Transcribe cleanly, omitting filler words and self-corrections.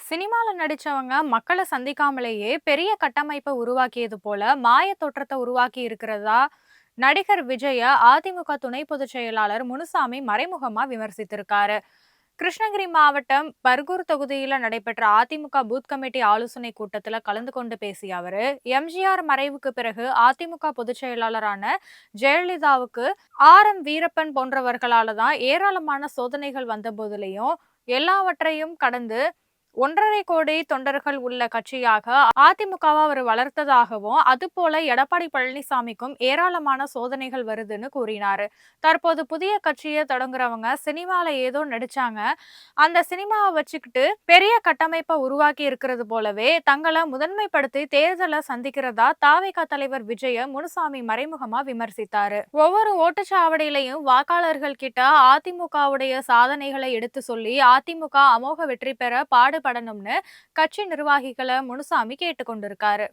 சினிமால நடிச்சவங்க மக்கள சந்திக்காமலேயே பெரிய கட்டமைப்ப உருவாக்கியது போல மாய தோற்றத்த உருவாக்கி இருக்கிறதா நடிகர் விஜய அதிமுக துணை பொதுச் செயலாளர் முனுசாமி மறைமுகமா விமர்சித்திருக்காரு. கிருஷ்ணகிரி மாவட்டம் பர்கூர் தொகுதியில நடைபெற்ற அதிமுக பூத் கமிட்டி ஆலோசனை கூட்டத்துல கலந்து கொண்டு பேசிய அவரு, எம்ஜிஆர் மறைவுக்கு பிறகு அதிமுக பொதுச் செயலாளரான ஜெயலலிதாவுக்கு வீரப்பன் போன்றவர்களால தான் ஏராளமான சோதனைகள் வந்த போதிலையும் எல்லாவற்றையும் கடந்து 1,50,00,000 தொண்டர்கள் உள்ள கட்சியாக அதிமுகவை அவர் வளர்த்ததாகவும், அதுபோல எடப்பாடி பழனிசாமிக்கும் ஏராளமான சோதனைகள் வருதுன்னு கூறினாரு. தற்போது புதிய கட்சியை தொடங்குறவங்க சினிமால ஏதோ நடிச்சாங்க. அந்த சினிமாவை வச்சுக்கிட்டு பெரிய கட்டமைப்பை உருவாக்கி இருக்கிறது போலவே தங்களை முதன்மைப்படுத்தி தேர்தலை சந்திக்கிறதா தாவேகா தலைவர் விஜய முனுசாமி மறைமுகமா விமர்சித்தாரு. ஒவ்வொரு ஓட்டுச்சாவடியிலையும் வாக்காளர்கள் கிட்ட அதிமுகவுடைய சாதனைகளை எடுத்து சொல்லி அதிமுக அமோக வெற்றி பெற பாடுபடணும்னு கட்சி நிர்வாகிகளை முனுசாமி கேட்டுக்கொண்டிருக்காரு.